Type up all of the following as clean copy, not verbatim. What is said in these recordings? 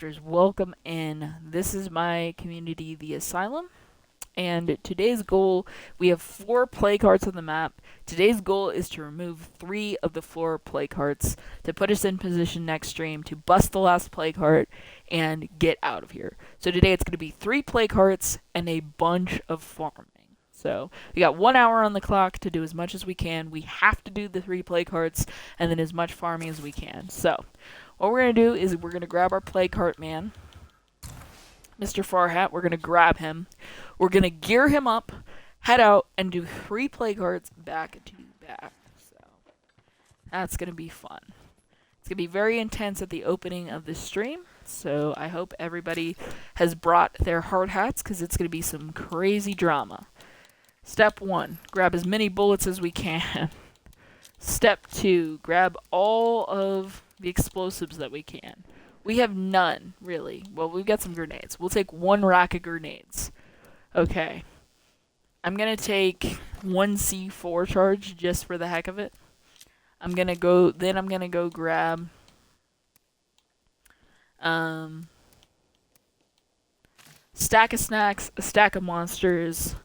Welcome in. This is my community, the Asylum. And today's goal, we have 4 play cards on the map. Today's goal is to remove 3 of the 4 play cards to put us in position next stream to bust the last play card and get out of here. So today it's going to be 3 play cards and a bunch of farming. So we got 1 hour on the clock to do as much as we can. We have to do the 3 play cards and then as much farming as we can. So what we're going to do is we're going to grab our play cart man, Mr. Farhat. We're going to grab him. We're going to gear him up, head out, and do 3 play cards back to back. So that's going to be fun. It's going to be very intense at the opening of this stream. So I hope everybody has brought their hard hats because it's going to be some crazy drama. Step 1, grab as many bullets as we can. Step 2, grab all of the explosives that we can. We have none, really. Well, we've got some grenades. We'll take 1 rack of grenades. Okay. I'm going to take 1 C4 charge just for the heck of it. I'm going to go grab stack of snacks, a stack of monsters,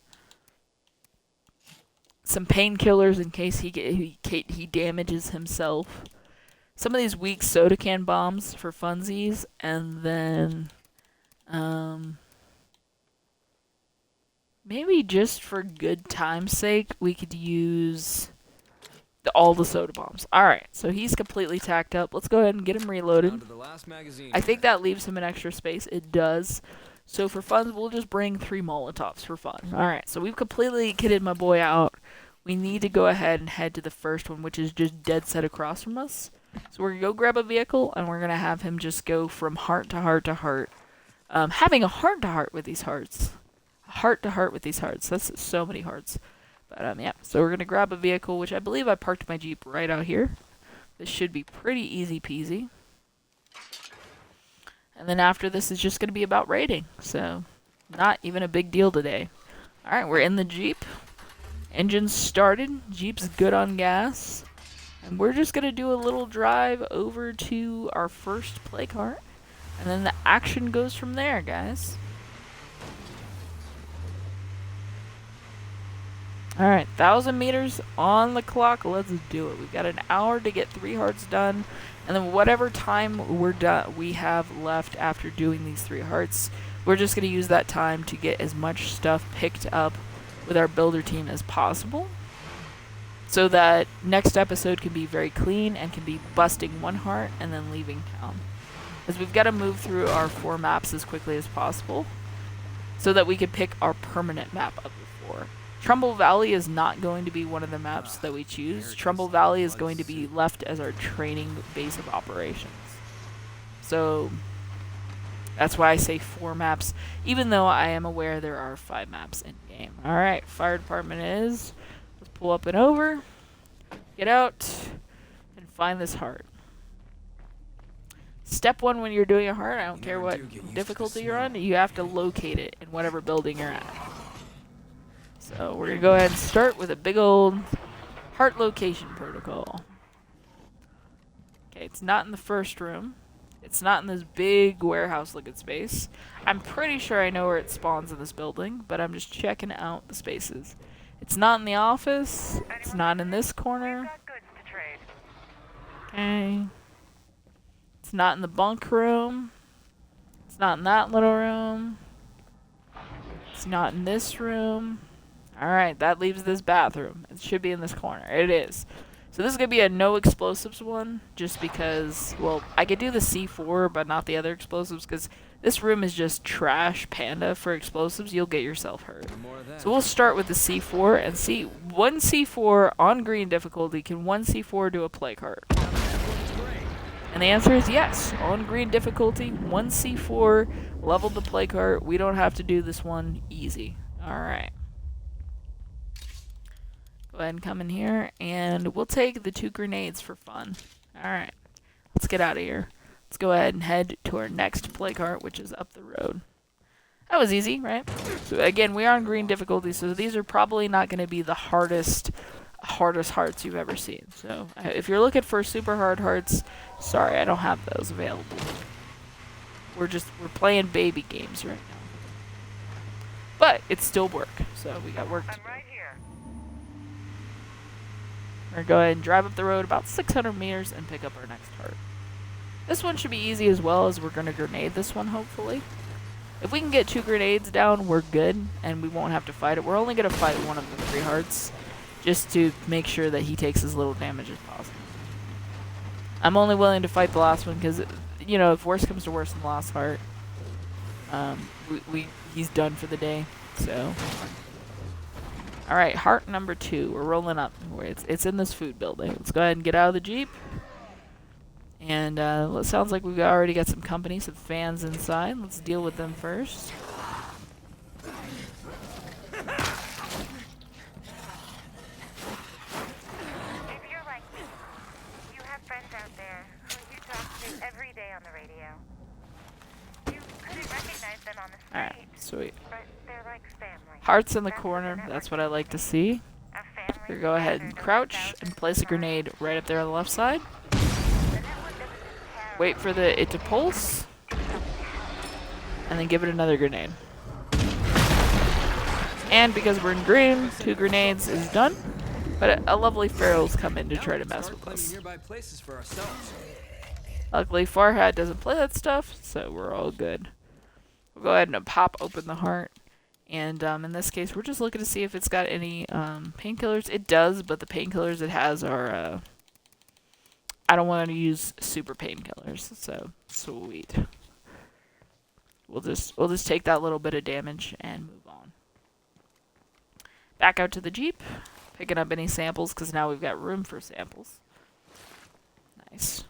some painkillers in case he damages himself. Some of these weak soda can bombs for funsies, and then maybe just for good time's sake, we could use all the soda bombs. Alright, so he's completely tacked up. Let's go ahead and get him reloaded. I think that leaves him an extra space. It does. So for fun, we'll just bring 3 Molotovs for fun. Alright, so we've completely kitted my boy out. We need to go ahead and head to the first one, which is just dead set across from us. So we're going to go grab a vehicle, and we're going to have him just go from heart to heart to heart. Having a heart-to-heart with these hearts. Heart-to-heart with these hearts. That's so many hearts. But, yeah. So we're going to grab a vehicle, which I believe I parked my Jeep right out here. This should be pretty easy peasy. And then after this is just going to be about raiding. So, not even a big deal today. Alright, we're in the Jeep. Engine's started. Jeep's good on gas. And we're just going to do a little drive over to our first play cart. And then the action goes from there, guys. Alright, 1,000 meters on the clock. Let's do it. We've got an hour to get 3 hearts done. And then whatever time we have left after doing these 3 hearts, we're just going to use that time to get as much stuff picked up with our builder team as possible. So that next episode can be very clean and can be busting 1 heart and then leaving town. Because we've got to move through our 4 maps as quickly as possible so that we can pick our permanent map of the 4. Trumbull Valley is not going to be one of the maps that we choose. Trumbull Valley is going to be left as our training base of operations. So that's why I say 4 maps, even though I am aware there are 5 maps in game. Alright, fire department is. Let's pull up and over, get out, and find this heart. Step 1 when you're doing a heart, I don't care what difficulty you're on, you have to locate it in whatever building you're at. So we're going to go ahead and start with a big old heart location protocol. Okay, it's not in the first room. It's not in this big warehouse-looking space. I'm pretty sure I know where it spawns in this building, but I'm just checking out the spaces. It's not in the office. It's not in this corner. Okay. It's not in the bunk room. It's not in that little room. It's not in this room. Alright, that leaves this bathroom. It should be in this corner. It is. So this is going to be a no explosives one, just because, well, I could do the C4, but not the other explosives, because this room is just trash panda for explosives. You'll get yourself hurt. So we'll start with the C4 and see 1 C4 on green difficulty. Can 1 C4 do a play cart? And the answer is yes. On green difficulty, 1 C4 leveled the play cart. We don't have to do this one easy. Alright. Go ahead and come in here, and we'll take the 2 grenades for fun. Alright, let's get out of here. Let's go ahead and head to our next play cart, which is up the road. That was easy, right? So again, we are on green difficulty, so these are probably not going to be the hardest hearts you've ever seen. So if you're looking for super hard hearts, sorry, I don't have those available. we're playing baby games right now. But it's still work, so we got work to do. Right here. We're gonna go ahead and drive up the road about 600 meters and pick up our next heart. This one should be easy as well, as we're gonna grenade this one, hopefully. If we can get 2 grenades down, we're good, and we won't have to fight it. We're only gonna fight one of the 3 hearts, just to make sure that he takes as little damage as possible. I'm only willing to fight the last one because, you know, if worse comes to worse in the last heart, he's done for the day. So, all right, heart number 2. We're rolling up. It's in this food building. Let's go ahead and get out of the Jeep. And it sounds like we've already got some company, some fans inside. Let's deal with them first. Every day on the radio. You couldn't recognize them on the street. Alright, sweet. But they're like family. Hearts in the corner, that's what I like to see. Here, go ahead and crouch and place a grenade right up there on the left side. Wait for it to pulse. And then give it another grenade. And because we're in green, 2 grenades is done. But a lovely feral's come in to try to mess with us. Luckily, Farhad doesn't play that stuff, so we're all good. We'll go ahead and pop open the heart. And in this case, we're just looking to see if it's got any painkillers. It does, but the painkillers it has are... I don't want to use super painkillers, so sweet. We'll just take that little bit of damage and move on. Back out to the Jeep. Picking up any samples, because now we've got room for samples. Nice.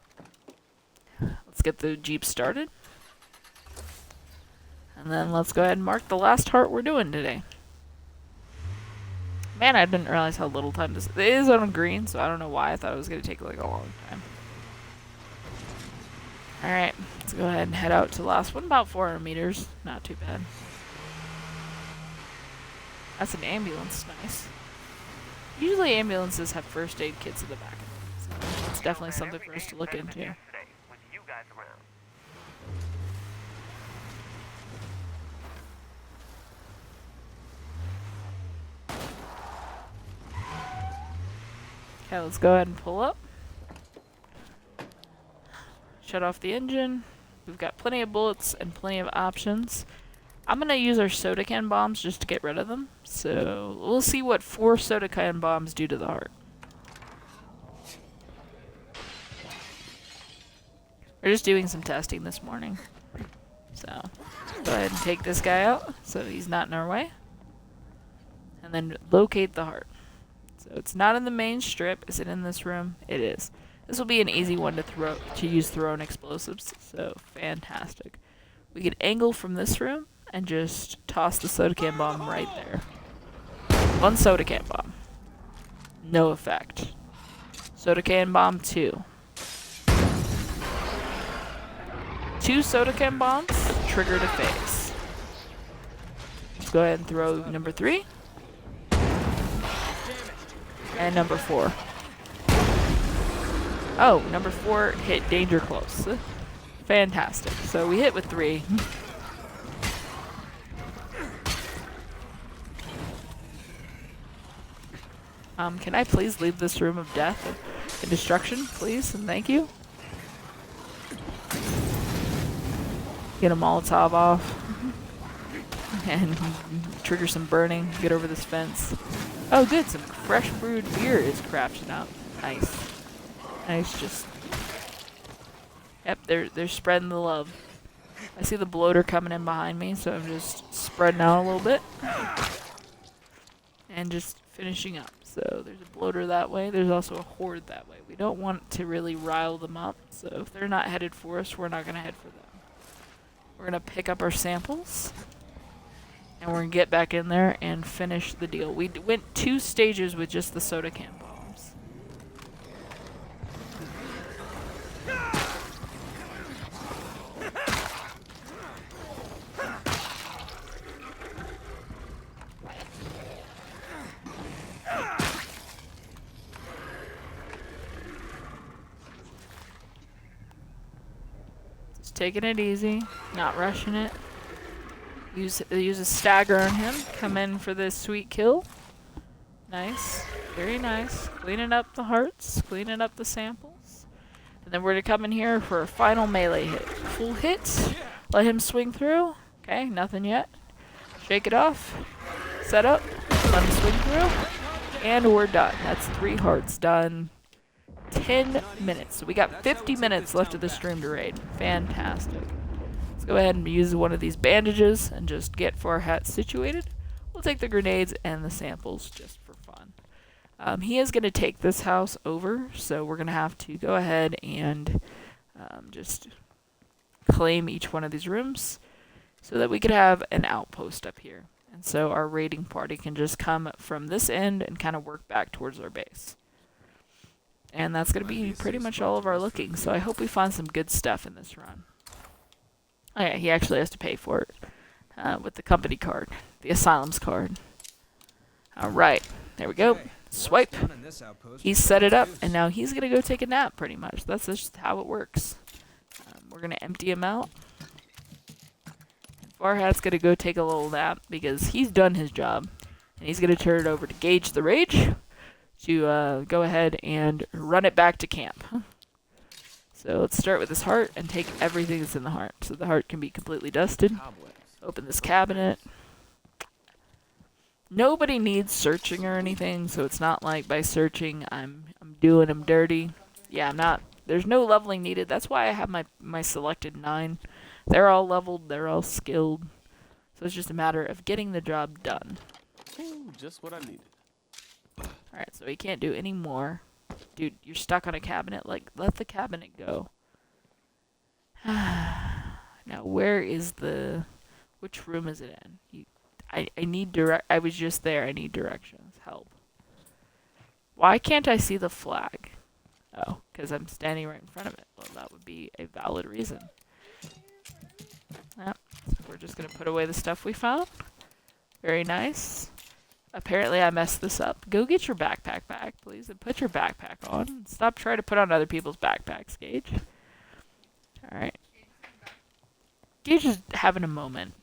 Let's get the Jeep started. And then let's go ahead and mark the last heart we're doing today. Man, I didn't realize how little time this... It is on green, so I don't know why. I thought it was going to take like a long time. Alright, let's go ahead and head out to the last one. About 400 meters. Not too bad. That's an ambulance. Nice. Usually ambulances have first aid kits in the back of them. So it's definitely something for us to look into. Okay, let's go ahead and pull up. Shut off the engine. We've got plenty of bullets and plenty of options. I'm going to use our soda can bombs just to get rid of them. So we'll see what 4 soda can bombs do to the heart. We're just doing some testing this morning. So go ahead and take this guy out so he's not in our way. And then locate the heart. So it's not in the main strip. Is it in this room? It is. This will be an easy one to use thrown explosives. So fantastic. We can angle from this room and just toss the soda can bomb right there. 1 soda can bomb. No effect. Soda can bomb 2. 2 soda can bombs triggered a phase. Let's go ahead and throw number 3. And number 4. Oh, number 4 hit danger close. Fantastic. So we hit with 3. Can I please leave this room of death and destruction, please? And thank you. Get a Molotov off. And trigger some burning. Get over this fence. Oh, good. Some fresh brewed beer is crafting up. Nice. Nice, just... Yep, they're spreading the love. I see the bloater coming in behind me, so I'm just spreading out a little bit. And just finishing up. So there's a bloater that way. There's also a horde that way. We don't want to really rile them up, so if they're not headed for us, we're not going to head for them. We're going to pick up our samples. And we're going to get back in there and finish the deal. We went 2 stages with just the soda can bombs. taking it easy, not rushing it. Use a stagger on him. Come in for this sweet kill. Nice. Very nice. Cleaning up the hearts. Cleaning up the samples. And then we're going to come in here for a final melee hit. Full hit. Let him swing through. Okay, nothing yet. Shake it off. Set up. Let him swing through. And we're done. That's 3 hearts done. 10 minutes. So we got 50 minutes left of the stream to raid. Fantastic. Let's go ahead and use one of these bandages and just get 4 hats situated. We'll take the grenades and the samples just for fun. He is going to take this house over, so we're going to have to go ahead and just claim each one of these rooms so that we could have an outpost up here. And so our raiding party can just come from this end and kind of work back towards our base. And that's going to be pretty much all of our looking, so I hope we find some good stuff in this run. Oh yeah, he actually has to pay for it with the company card, the Asylum's card. Alright, there we go. Swipe. He's set it up, and now he's going to go take a nap, pretty much. That's just how it works. We're going to empty him out. Farhat's going to go take a little nap, because he's done his job. And he's going to turn it over to Gage the Rage to go ahead and run it back to camp. So let's start with this heart and take everything that's in the heart. So the heart can be completely dusted. Open this cabinet. Nobody needs searching or anything, so it's not like by searching I'm doing them dirty. Yeah, I'm not. There's no leveling needed. That's why I have my selected 9. They're all leveled. They're all skilled. So it's just a matter of getting the job done. Ooh, just what I needed. Alright, so we can't do any more. Dude, you're stuck on a cabinet. Like, let the cabinet go. Now, where is the... Which room is it in? I need I was just there. I need directions. Help. Why can't I see the flag? Oh, because I'm standing right in front of it. Well, that would be a valid reason. Yep. So we're just going to put away the stuff we found. Very nice. Apparently I messed this up. Go get your backpack back, please, and put your backpack on. Stop trying to put on other people's backpacks, Gage. Alright. Gage is having a moment.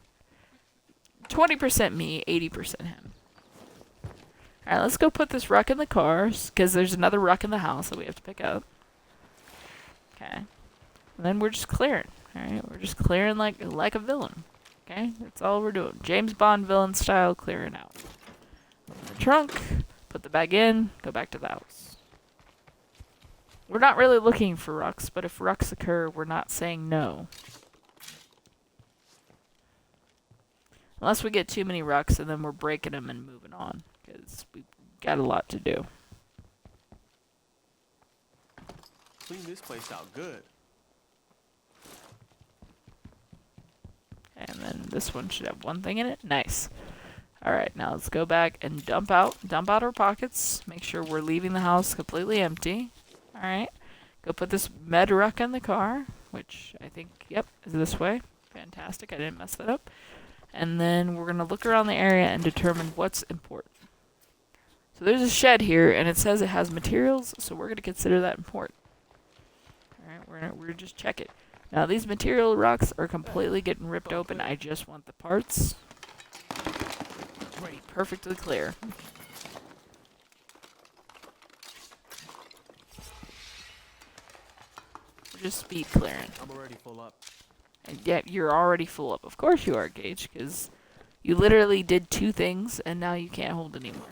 20% me, 80% him. Alright, let's go put this ruck in the cars, because there's another ruck in the house that we have to pick up. Okay. And then we're just clearing. Alright, we're just clearing like a villain. Okay? That's all we're doing. James Bond villain style clearing out. Open the trunk, put the bag in, go back to the house. We're not really looking for rucks, but if rucks occur, we're not saying no. Unless we get too many rucks, and then we're breaking them and moving on, because we've got a lot to do. Clean this place out good. And then this one should have 1 thing in it. Nice. Alright, now let's go back and dump out our pockets. Make sure we're leaving the house completely empty. Alright. Go put this med ruck in the car, which I think, yep, is this way. Fantastic, I didn't mess that up. And then we're going to look around the area and determine what's important. So there's a shed here, and it says it has materials, so we're going to consider that important. Alright, we're gonna just check it. Now these material rocks are completely getting ripped open. I just want the parts. Perfectly clear. We're just speed clearing. I'm already full up. And yet you're already full up. Of course you are, Gage, because you literally did 2 things and now you can't hold anymore.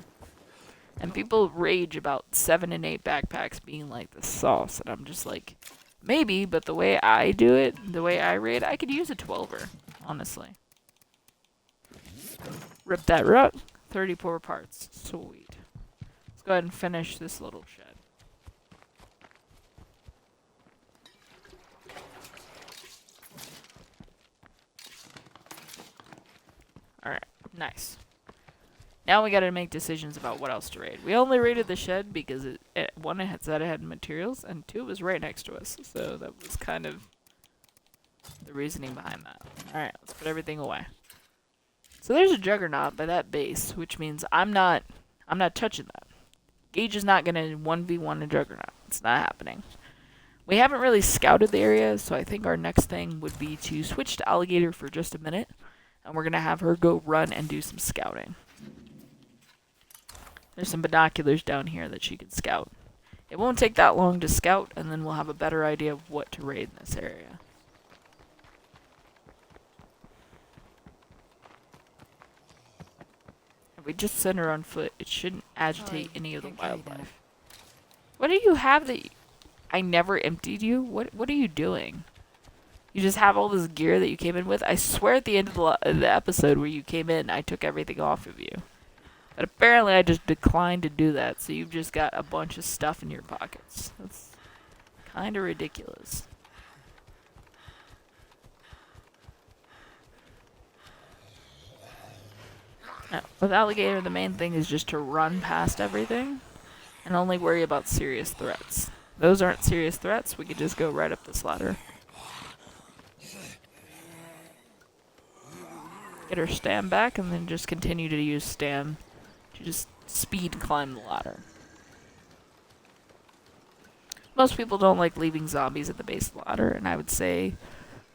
And people rage about 7 and 8 backpacks being like the sauce, and I'm just like, maybe, but the way I do it, the way I raid, I could use a 12er, honestly. Rip that ruck. 34 parts. Sweet. Let's go ahead and finish this little shed. Alright, nice. Now we gotta make decisions about what else to raid. We only raided the shed because one, it said it had materials, and 2, it was right next to us. So that was kind of the reasoning behind that. Alright, let's put everything away. So there's a Juggernaut by that base, which means I'm not touching that. Gage is not gonna 1v1 a Juggernaut. It's not happening. We haven't really scouted the area, so I think our next thing would be to switch to alligator for just a minute, and we're going to have her go run and do some scouting. There's some binoculars down here that she can scout. It won't take that long to scout, and then we'll have a better idea of what to raid in this area. If we just send her on foot, it shouldn't agitate any of the wildlife. What do you have that I never emptied you? What are you doing? You just have all this gear that you came in with? I swear at the end of the episode where you came in, I took everything off of you. But apparently I just declined to do that, so you've just got a bunch of stuff in your pockets. That's kind of ridiculous. With alligator, the main thing is just to run past everything and only worry about serious threats. Those aren't serious threats, we could just go right up this ladder. Get her stam back and then just continue to use stam to just speed climb the ladder. Most people don't like leaving zombies at the base of the ladder, and I would say,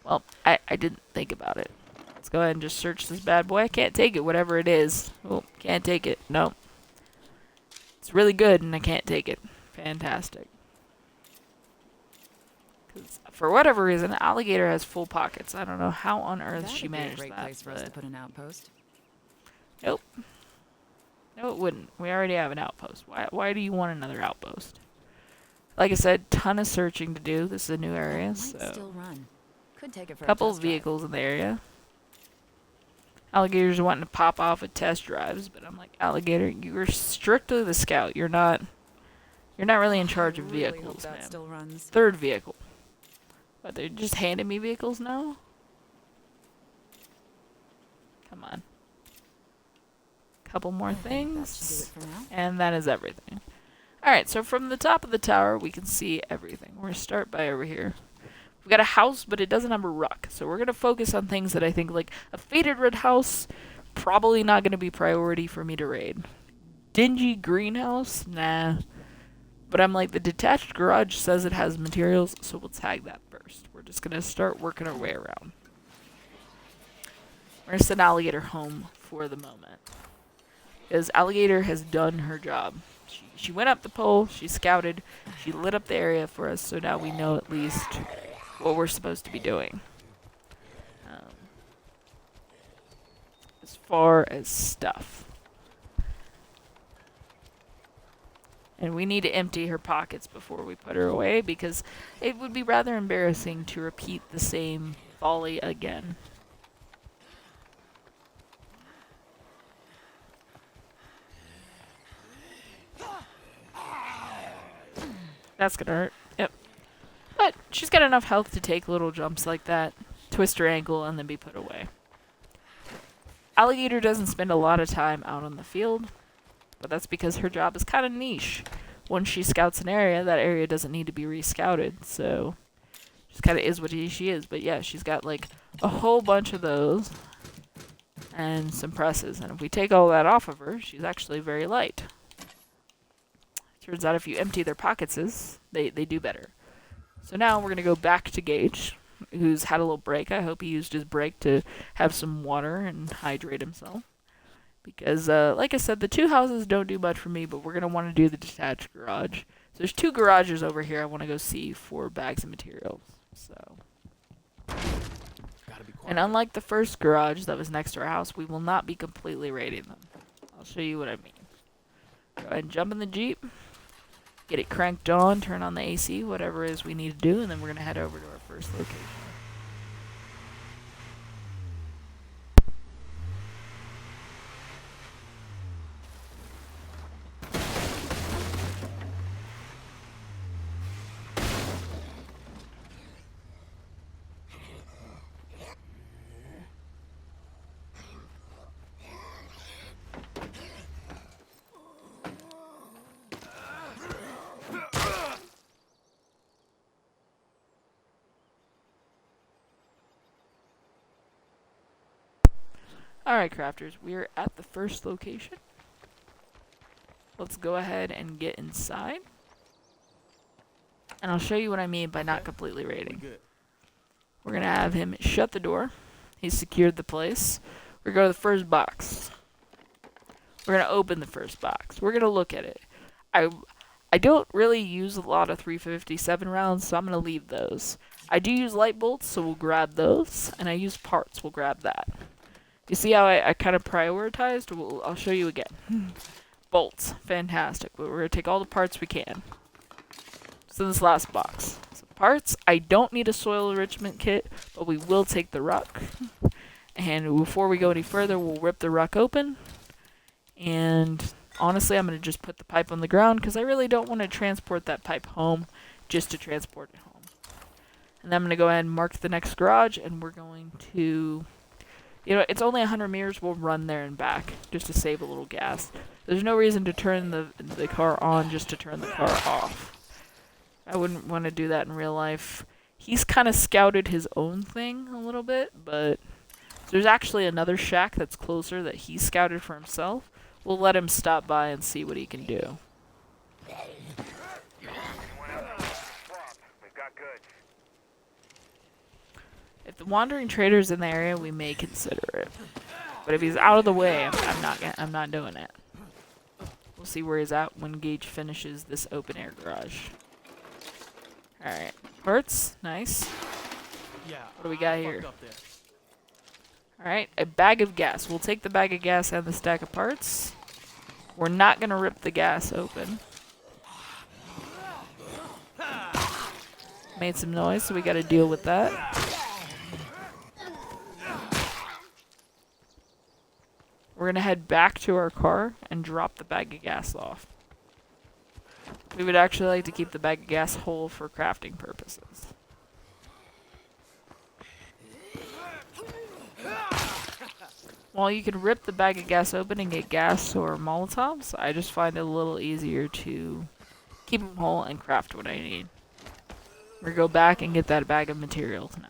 well, I didn't think about it. Let's go ahead and just search this bad boy. I can't take it, whatever it is. Oh, can't take it. No. It's really good, and I can't take it. Fantastic. 'Cause for whatever reason, alligator has full pockets. I don't know how on earth she managed That'd be a great that. place for us to put an outpost. Nope. No, it wouldn't. We already have an outpost. Why do you want another outpost? Like I said, ton of searching to do. This is a new area, Might so still run. Could take it for couple a of test drive. vehicles in the area. Alligators are wanting to pop off with test drives, but I'm like, alligator, you're strictly the scout. You're not really in charge of I really hope vehicles, that man. still runs. Third vehicle. But they're just handing me vehicles now? Come on. Couple more I think that should do things. it for now. And that is everything. Alright, so from the top of the tower, we can see everything. We're going to start by over here. We've got a house, but it doesn't have a ruck. So we're going to focus on things that I think, like a faded red house, probably not going to be priority for me to raid. Dingy greenhouse? Nah. But I'm like, the detached garage says it has materials, so we'll tag that first. We're just going to start working our way around. We're going to send alligator home for the moment. Because alligator has done her job. She went up the pole, she scouted, she lit up the area for us, so now we know at least what we're supposed to be doing. As far as stuff. And we need to empty her pockets before we put her away, because it would be rather embarrassing to repeat the same folly again. That's gonna hurt. Yep. But she's got enough health to take little jumps like that, twist her ankle, and then be put away. Alligator doesn't spend a lot of time out on the field, but that's because her job is kind of niche. Once she scouts an area, that area doesn't need to be re-scouted, so just kind of is what she is. But yeah, she's got like a whole bunch of those and some presses, and if we take all that off of her, she's actually very light. Turns out if you empty their pockets, they do better. So now we're going to go back to Gage, who's had a little break. I hope he used his break to have some water and hydrate himself. Because, like I said, the two houses don't do much for me, but we're going to want to do the detached garage. So there's two garages over here I want to go see for bags of materials. So. Gotta be quiet. And unlike the first garage that was next to our house, we will not be completely raiding them. I'll show you what I mean. Go ahead and jump in the Jeep. Get it cranked on, turn on the AC, whatever it is we need to do, and then we're going to head over to our first location. Alright, crafters, we're at the first location. Let's go ahead and get inside. And I'll show you what I mean by not completely We raiding. good. We're going to have him shut the door. He's secured the place. We're going to go to the first box. We're going to open the first box. We're going to look at it. I don't really use a lot of 357 rounds, so I'm going to leave those. I do use light bolts, so we'll grab those. And I use parts. We'll grab that. You see how I kind of prioritized? I'll show you again. Bolts. Fantastic. But we're going to take all the parts we can. So this last box. So parts. I don't need a soil enrichment kit, but we will take the ruck. And before we go any further, we'll rip the ruck open. And honestly, I'm going to just put the pipe on the ground because I really don't want to transport that pipe home just to transport it home. And then I'm going to go ahead and mark the next garage, and we're going to... You know, it's only 100 meters. We'll run there and back just to save a little gas. There's no reason to turn the car on just to turn the car off. I wouldn't want to do that in real life. He's kind of scouted his own thing a little bit, but there's actually another shack that's closer that he scouted for himself. We'll let him stop by and see what he can do. If the wandering trader's in the area, we may consider it. But if he's out of the way, I'm not doing it. We'll see where he's at when Gage finishes this open air garage. Alright. Parts. Nice. Yeah. What do we got I here? fucked up there. Alright. A bag of gas. We'll take the bag of gas and the stack of parts. We're not going to rip the gas open. Made some noise, so we got to deal with that. We're going to head back to our car and drop the bag of gas off. We would actually like to keep the bag of gas whole for crafting purposes. While you can rip the bag of gas open and get gas or Molotovs, I just find it a little easier to keep them whole and craft what I need. We're going to go back and get that bag of materials now.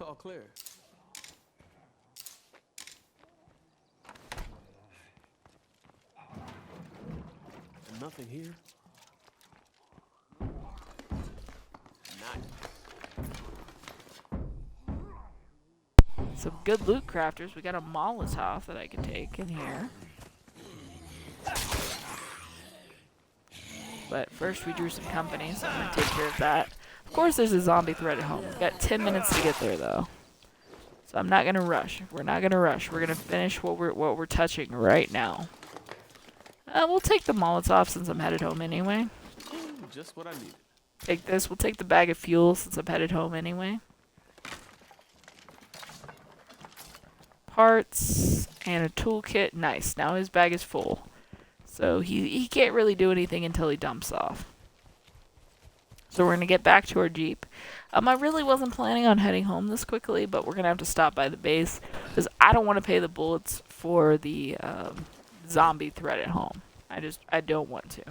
All clear. Nothing here. Some good loot crafters. We got a Molotov that I can take in here. But first we drew some company, so I'm going to take care of that. Of course there's a zombie threat at home. We've got 10 minutes to get there though. So I'm not going to rush. We're not going to rush. We're going to finish what we're touching right now. We'll take the Molotov since I'm headed home anyway. Just what I needed. Take this. We'll take the bag of fuel since I'm headed home anyway. Parts and a toolkit. Nice. Now his bag is full. So he can't really do anything until he dumps off. So we're going to get back to our Jeep. I really wasn't planning on heading home this quickly, but we're going to have to stop by the base because I don't want to pay the bullets for the zombie threat at home. I don't want to.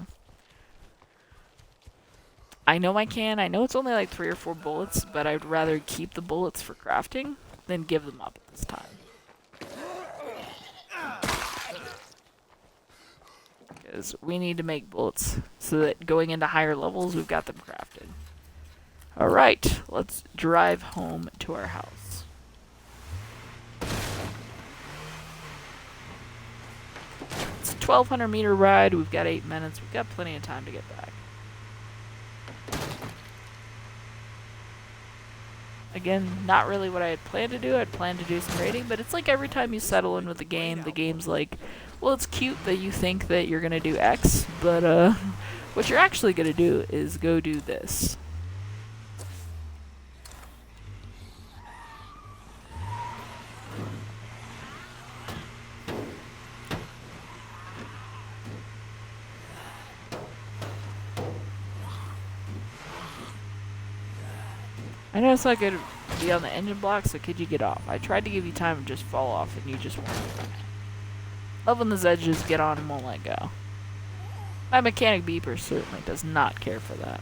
I know I can. I know it's only like 3 or 4 bullets, but I'd rather keep the bullets for crafting than give them up at this time. Because we need to make bullets so that going into higher levels, we've got them crafted. Alright, let's drive home to our house. It's a 1,200 meter ride. We've got 8 minutes. We've got plenty of time to get back. Again, not really what I had planned to do. I'd planned to do some raiding, but it's like every time you settle in with the game's like, well, it's cute that you think that you're going to do X, but what you're actually going to do is go do this. I know it's not good to be on the engine block, so could you get off? I tried to give you time to just fall off, and you just won't. Love when the edges get on and won't let go. My mechanic beeper certainly does not care for that.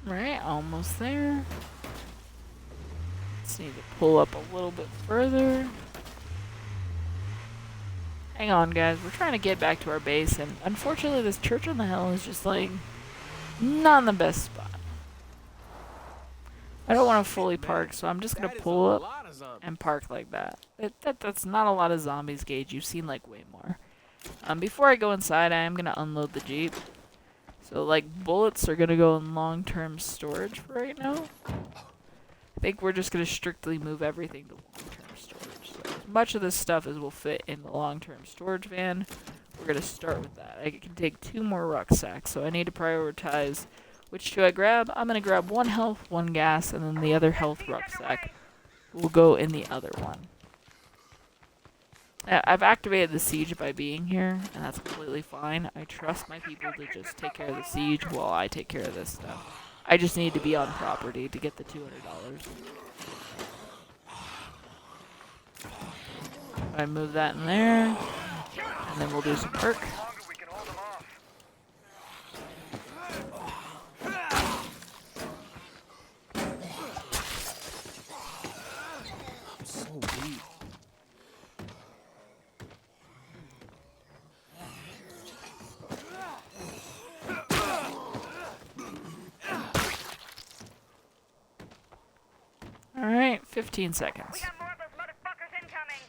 Right, almost there. Just need to pull up a little bit further. Hang on, guys. We're trying to get back to our base, and unfortunately this church on the hill is just, like, not in the best spot. I don't want to fully park, so I'm just going to pull up and park like that. That's not a lot of zombies, Gage. You've seen, like, way more. Before I go inside, I am going to unload the Jeep. So, like, bullets are going to go in long-term storage for right now. I think we're just going to strictly move everything to long-term storage. So as much of this stuff as will fit in the long-term storage van, we're going to start with that. I can take 2 more rucksacks, so I need to prioritize which 2 I grab. I'm going to grab 1 health, 1 gas, and then the other health rucksack will go in the other one. I've activated the siege by being here, and that's completely fine. I trust my people to just take care of the siege while I take care of this stuff. I just need to be on property to get the $200. I move that in there, and then we'll do some perk. I'm so weak. Alright, 15 seconds. We got more of those motherfuckers incoming.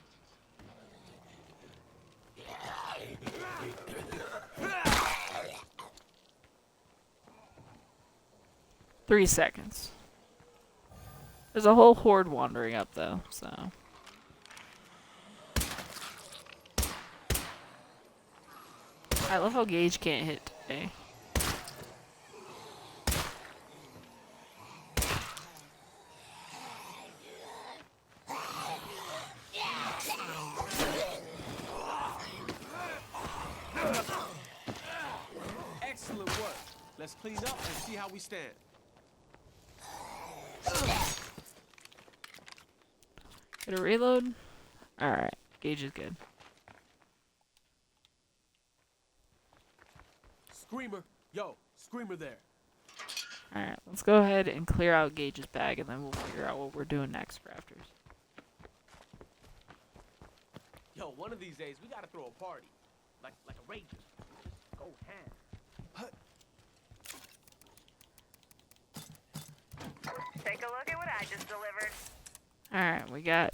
3 seconds. There's a whole horde wandering up, though, so... I love how Gage can't hit today. Excellent work. Let's clean up and see how we stand. Get a reload? Alright, Gage is good. Screamer. Yo, Screamer there. Alright, let's go ahead and clear out Gage's bag, and then we'll figure out what we're doing next, crafters. Yo, one of these days we gotta throw a party. Like a ranger. Just go ham. Take a look at what I just delivered. Alright, we got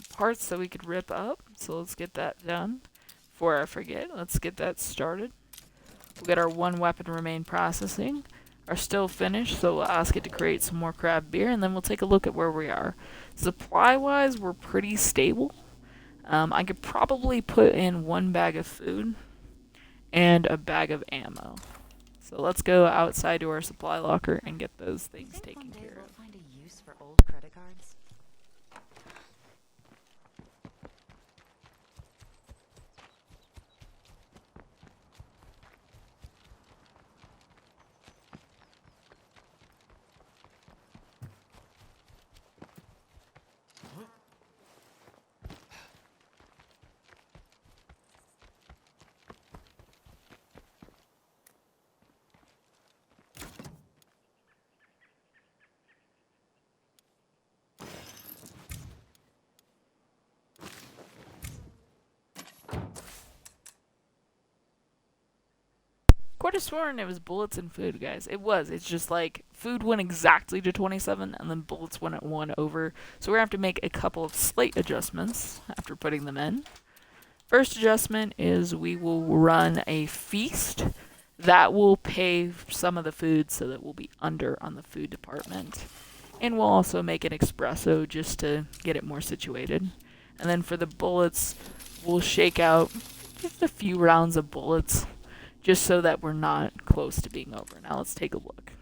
parts that we could rip up, so let's get that done. Before I forget, let's get that started. We'll get our 1 weapon remain processing. Are still finished, so we'll ask it to create some more craft beer, and then we'll take a look at where we are. Supply-wise, we're pretty stable. I could probably put in 1 bag of food and a bag of ammo. So let's go outside to our supply locker and get those things taken care of. We'll find a use for old credit cards. could have sworn it was bullets and food, guys. It was. It's just like food went exactly to 27, and then bullets went at 1 over. So we're going to have to make a couple of slight adjustments after putting them in. First adjustment is we will run a feast. That will pay some of the food so that we'll be under on the food department. And we'll also make an espresso just to get it more situated. And then for the bullets, we'll shake out just a few rounds of bullets just so that we're not close to being over. Now let's take a look.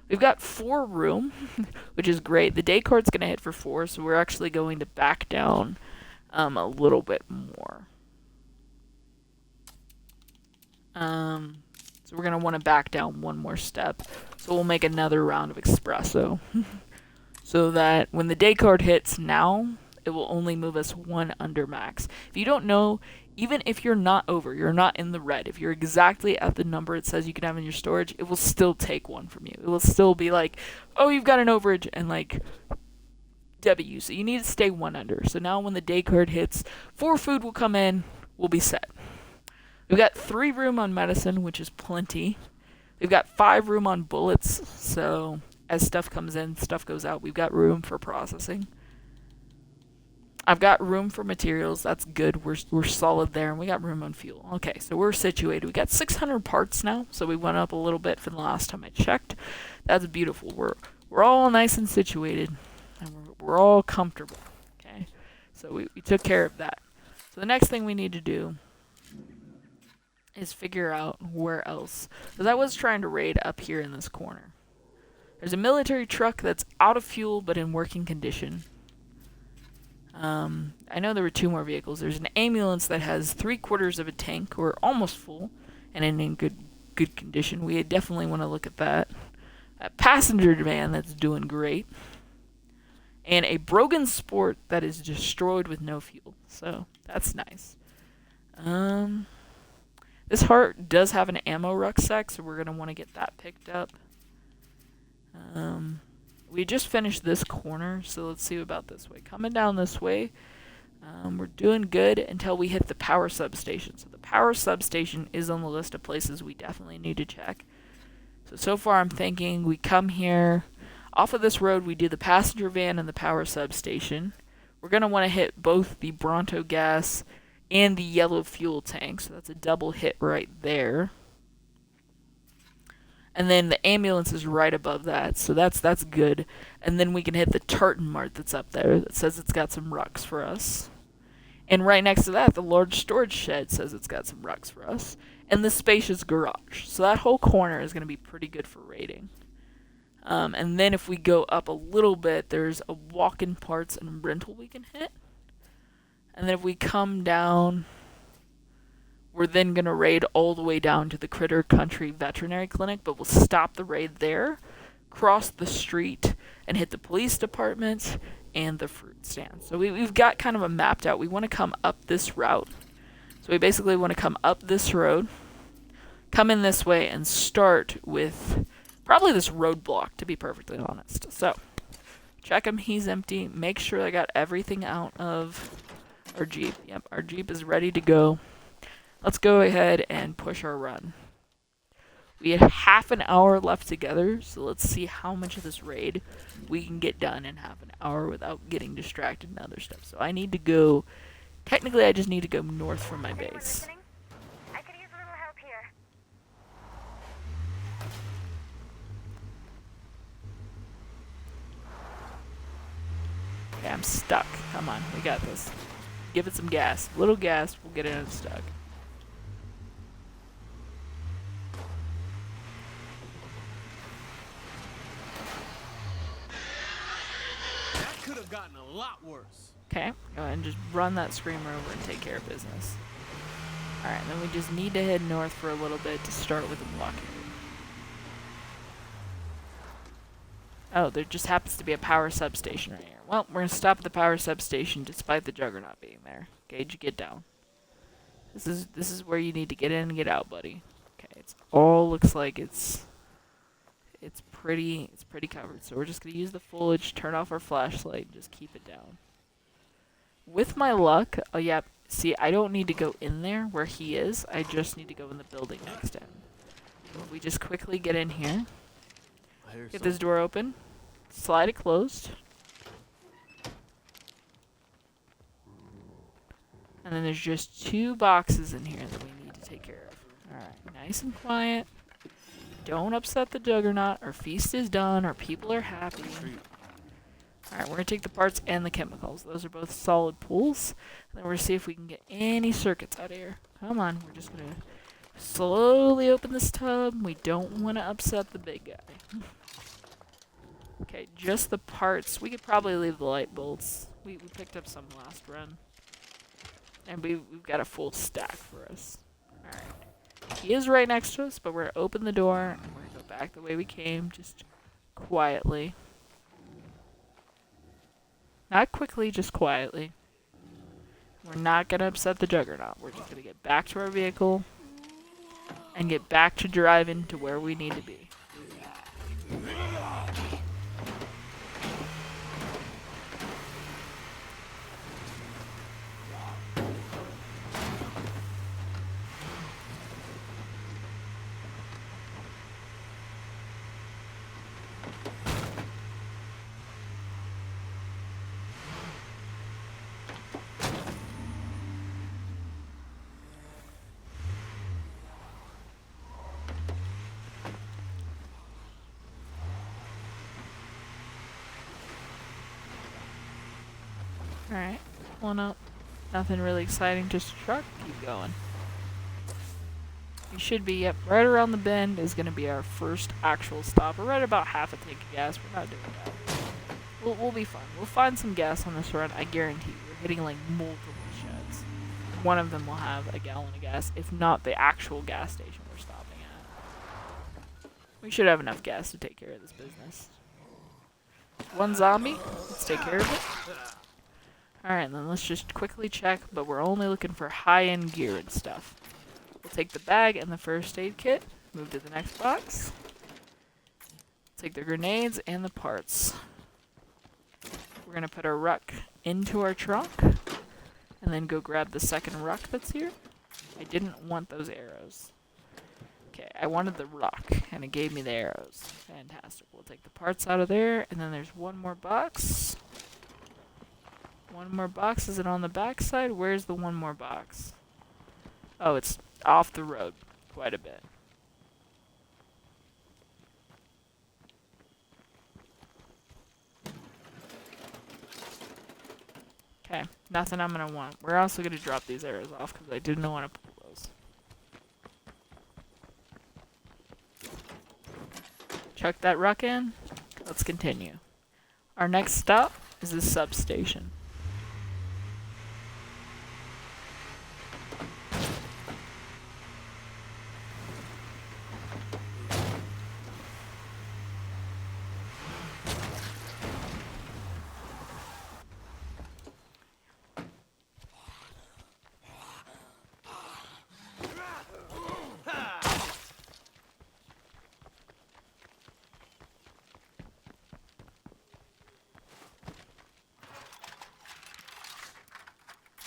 We've got 4 room, which is great. The day card's going to hit for 4, so we're actually going to back down a little bit more. So we're going to want to back down one more step. So we'll make another round of espresso. So that when the day card hits now, it will only move us 1 under max. If you don't know, even if you're not over, you're not in the red, if you're exactly at the number it says you can have in your storage, it will still take 1 from you. It will still be like, oh, you've got an overage, and like, W. So you need to stay 1 under. So now when the day card hits, 4 food will come in, we'll be set. We've got 3 room on medicine, which is plenty. We've got 5 room on bullets, so as stuff comes in, stuff goes out. We've got room for processing. I've got room for materials. That's good. We're solid there, and we got room on fuel. Okay, so we're situated. We got 600 parts now, so we went up a little bit from the last time I checked. That's beautiful. We're all nice and situated, and we're all comfortable. Okay, so we took care of that. So the next thing we need to do is figure out where else. Because I was trying to raid up here in this corner. There's a military truck that's out of fuel but in working condition. I know there were 2 more vehicles. There's an ambulance that has 3/4 of a tank, or almost full, and in good condition. We definitely want to look at that. A passenger van that's doing great. And a Brogan Sport that is destroyed with no fuel. So that's nice. This heart does have an ammo rucksack, so we're going to want to get that picked up. We just finished this corner, so let's see about this way. Coming down this way, we're doing good until we hit the power substation. So the power substation is on the list of places we definitely need to check. So far I'm thinking we come here. Off of this road, we do the passenger van and the power substation. We're going to want to hit both the Bronto gas and the yellow fuel tank, so that's a double hit right there. And then the ambulance is right above that, so that's good. And then we can hit the Tartan Mart that's up there that says it's got some rucks for us. And right next to that, the large storage shed says it's got some rucks for us. And the spacious garage. So that whole corner is going to be pretty good for raiding. And then if we go up a little bit, there's a walk-in parts and rental we can hit. And then if we come down, we're then going to raid all the way down to the Critter Country Veterinary Clinic, but we'll stop the raid there, cross the street, and hit the police department and the fruit stand. So we've got kind of a mapped out. We want to come up this route. So we basically want to come up this road, come in this way, and start with probably this roadblock, to be perfectly honest. So check him. He's empty. Make sure I got everything out of our Jeep. Yep, our Jeep is ready to go. Let's go ahead and push our run. We have half an hour left together, so let's see how much of this raid we can get done in half an hour without getting distracted and other stuff. So I need to go, technically I just need to go north from my Anyone base. listening? I could use a little help here. Okay, I'm stuck. Come on, we got this. Give it some gas. Little gas, we'll get it unstuck. That could have gotten a lot worse. Okay, go ahead and just run that screamer over and take care of business. Alright, then we just need to head north for a little bit to start with a blockade. Oh, there just happens to be a power substation right here. Well, we're gonna stop at the power substation despite the Juggernaut being there. Gage, you get down. This is where you need to get in and get out, buddy. Okay, it's all looks like it's pretty covered. So we're just gonna use the foliage, turn off our flashlight, and just keep it down. With my luck, oh yeah, see, I don't need to go in there where he is. I just need to go in the building next to him. We just quickly get in here, I hear get this door open, slide it closed, and then there's just 2 boxes in here that we need to take care of. Alright, nice and quiet. Don't upset the Juggernaut. Our feast is done. Our people are happy. Alright, we're going to take the parts and the chemicals. Those are both solid pulls. And then we're going to see if we can get any circuits out of here. Come on, we're just going to slowly open this tub. We don't want to upset the big guy. Okay, just the parts. We could probably leave the light bolts. We picked up some last run. And we've got a full stack for us. Alright. He is right next to us, but we're going to open the door. And we're going to go back the way we came, just quietly. Not quickly, just quietly. We're not going to upset the Juggernaut. We're just going to get back to our vehicle and get back to driving to where we need to be. Alright, pulling up. Nothing really exciting, just a truck. Keep going. We should be, yep, right around the bend is going to be our first actual stop. We're right about half a tank of gas. We're not doing bad. We'll be fine. We'll find some gas on this run. I guarantee you. We're hitting like multiple sheds. One of them will have a gallon of gas, if not the actual gas station we're stopping at. We should have enough gas to take care of this business. One zombie. Let's take care of it. Alright, then let's just quickly check, but we're only looking for high-end gear and stuff. We'll take the bag and the first aid kit, move to the next box. Take the grenades and the parts. We're going to put our ruck into our trunk, and then go grab the second ruck that's here. I didn't want those arrows. Okay, I wanted the ruck, and it gave me the arrows. Fantastic. We'll take the parts out of there, and then there's one more box. One more box. Is it on the back side? Where's the one more box? Oh, it's off the road quite a bit. Okay, nothing I'm going to want. We're also going to drop these arrows off because I didn't want to pull those. Chuck that ruck in. Let's continue. Our next stop is the substation.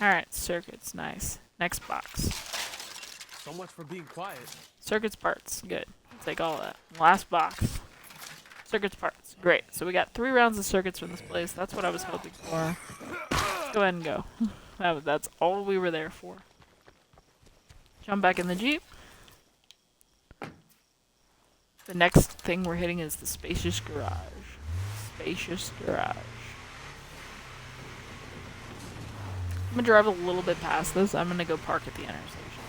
Alright, circuits, nice. Next box. So much for being quiet. Circuits parts, good. I'll take all that. Last box. Circuits parts, great. So we got 3 rounds of circuits from this place. That's what I was hoping for. Go ahead and go. That's all we were there for. Jump back in the Jeep. The next thing we're hitting is the spacious garage. Spacious garage. I'm gonna drive a little bit past this. I'm gonna go park at the intersection.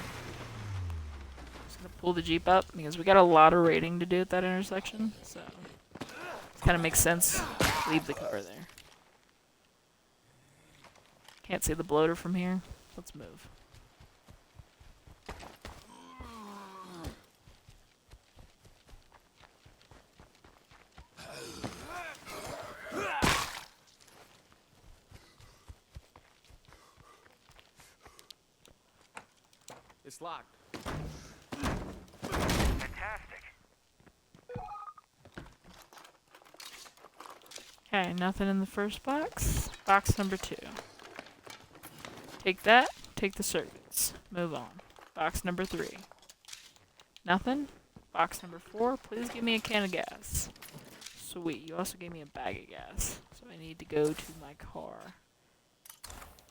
Just gonna pull the Jeep up because we got a lot of raiding to do at that intersection, so it kind of makes sense. Leave the car there. Can't see the bloater from here. Let's move. It's locked. Fantastic. Okay, nothing in the first box. Box number 2. Take that, take the circuits. Move on. Box number 3. Nothing. Box number 4, please give me a can of gas. Sweet, you also gave me a bag of gas. So I need to go to my car,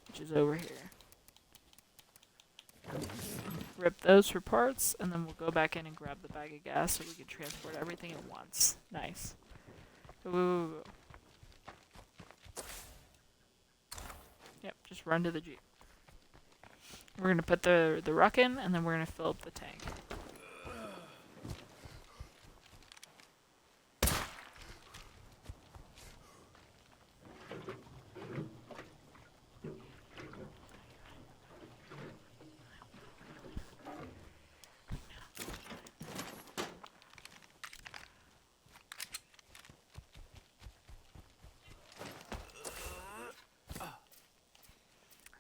which is over here. Rip those for parts, and then we'll go back in and grab the bag of gas so we can transport everything at once. Nice. Ooh. Yep, just run to the Jeep. We're gonna put the ruck in, and then we're gonna fill up the tank.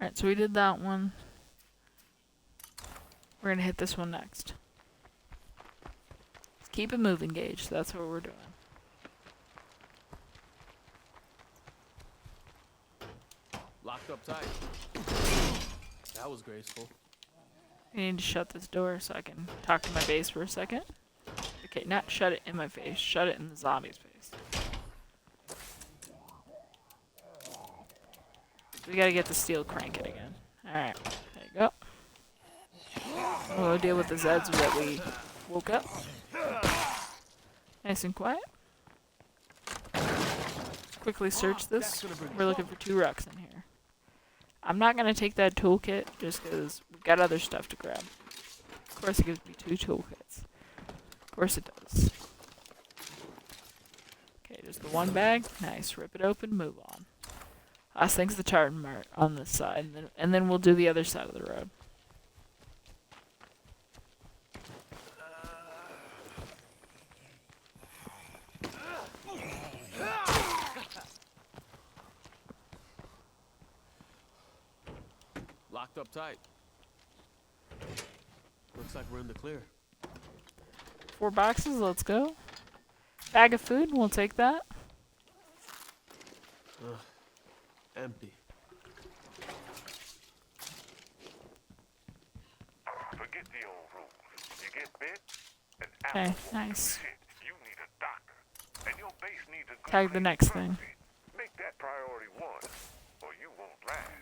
Alright, so we did that one. We're gonna hit this one next. Let's keep it moving, Gage. That's what we're doing. Locked up tight. That was graceful. I need to shut this door so I can talk to my base for a second. Okay, not shut it in my face. Shut it in the zombie's face. We gotta get the steel cranking again. Alright, there you go. We'll deal with the Zeds that we woke up. Nice and quiet. Quickly search this. We're looking for 2 rucks in here. I'm not gonna take that toolkit just because we've got other stuff to grab. Of course it gives me 2 toolkits. Of course it does. Okay, just the 1 bag. Nice. Rip it open, move on. Last thing's the tartan mart on this side, and then we'll do the other side of the road. Locked up tight. Looks like we're in the clear. 4 boxes, let's go. Bag of food, we'll take that. Empty. Forget the old rules. You get bit, and Okay, nice. shit, you need a doctor. And your base needs a good Tag the next clean thing. trophy. Make that priority 1, or you won't last.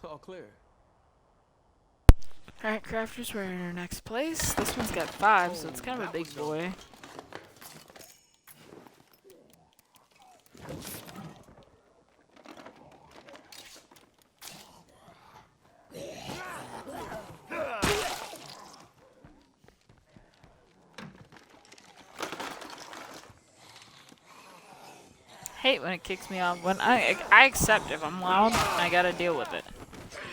All clear. Alright, crafters, we're in our next place. This one's got 5, so it's kind of a big boy. Hate when it kicks me off. When I accept if I'm loud, I gotta deal with it.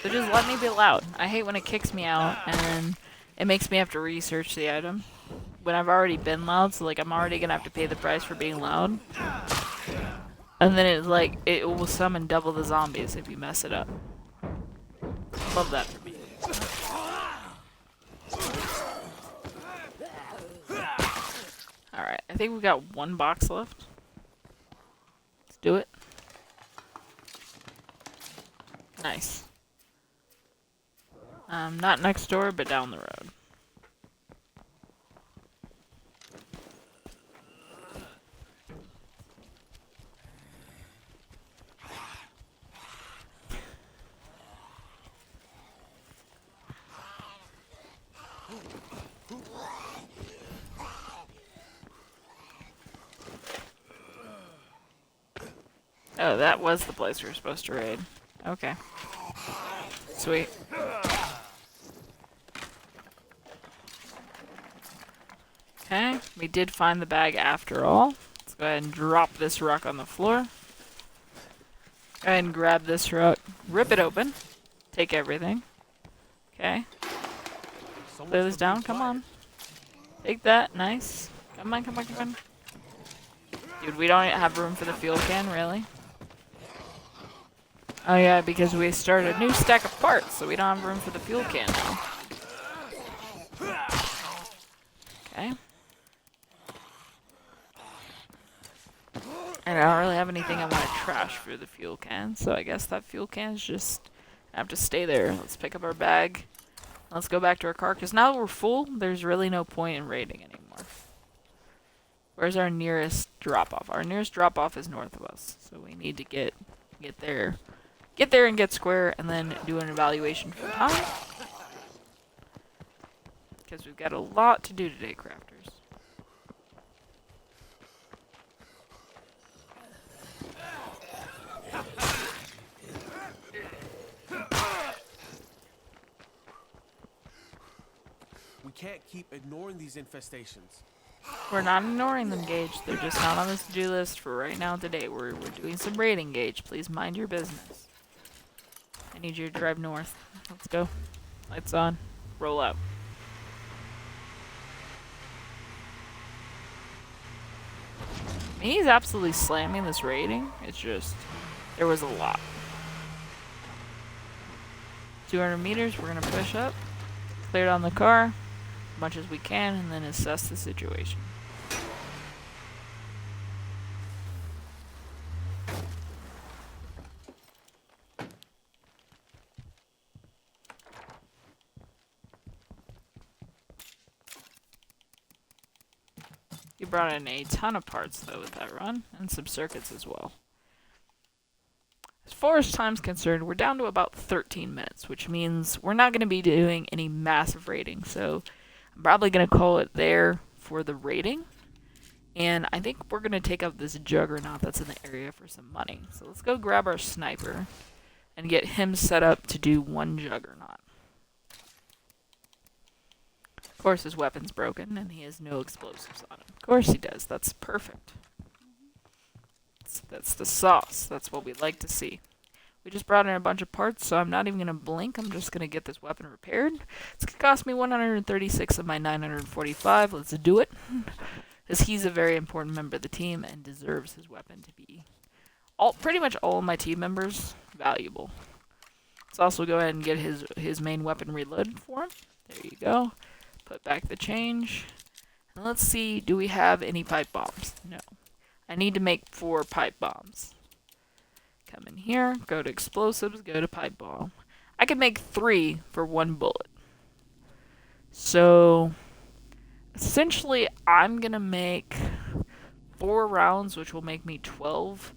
So just let me be loud. I hate when it kicks me out and then it makes me have to research the item when I've already been loud. So like I'm already gonna have to pay the price for being loud. And then it's like it will summon double the zombies if you mess it up. Love that for me. think we got one box left. Let's do it. Nice. Not next door, but down the road. Oh, that was the place we were supposed to raid. Okay. Sweet. Okay, we did find the bag after all. Let's go ahead and drop this rock on the floor. Go ahead and grab this rock, rip it open, take everything. Okay, clear this down, come on. Take that, nice. Come on, come on, come on. Dude, we don't have room for the fuel can, really? Oh yeah, because we started a new stack of parts, so we don't have room for the fuel can now. Okay. And I don't really have anything I want to trash for the fuel can, so I guess that fuel can's just have to stay there. Let's pick up our bag. Let's go back to our car, because now that we're full, there's really no point in raiding anymore. Where's our nearest drop-off? Our nearest drop-off is north of us, so we need to get there. Get there and get square, and then do an evaluation for time. Because we've got a lot to do today, crafters. We can't keep ignoring these infestations. We're not ignoring them, Gage. They're just not on this to-do list for right now today. We're doing some raiding, Gage. Please mind your business. I need you to drive north. Let's go. Lights on. Roll out. He's absolutely slamming this rating. It's just, there was a lot. 200 meters, we're going to push up. Clear down the car as much as we can, and then assess the situation. You brought in a ton of parts, though, with that run, and some circuits as well. As far as time's concerned, we're down to about 13 minutes, which means we're not going to be doing any massive raiding, so I'm probably going to call it there for the raiding. And I think we're going to take out this juggernaut that's in the area for some money. So let's go grab our sniper and get him set up to do one juggernaut. Of course, his weapon's broken, and he has no explosives on him. Of course he does. That's perfect. That's the sauce. That's what we like to see. We just brought in a bunch of parts, so I'm not even going to blink. I'm just going to get this weapon repaired. It's going to cost me 136 of my 945. Let's do it. Because he's a very important member of the team and deserves his weapon to be pretty much all of my team members valuable. Let's also go ahead and get his main weapon reloaded for him. There you go. Put back the change. And let's see, do we have any pipe bombs? No. I need to make 4 pipe bombs. Come in here, go to explosives, go to pipe bomb. I can make 3 for 1 bullet. So, essentially, I'm going to make 4 rounds, which will make me 12.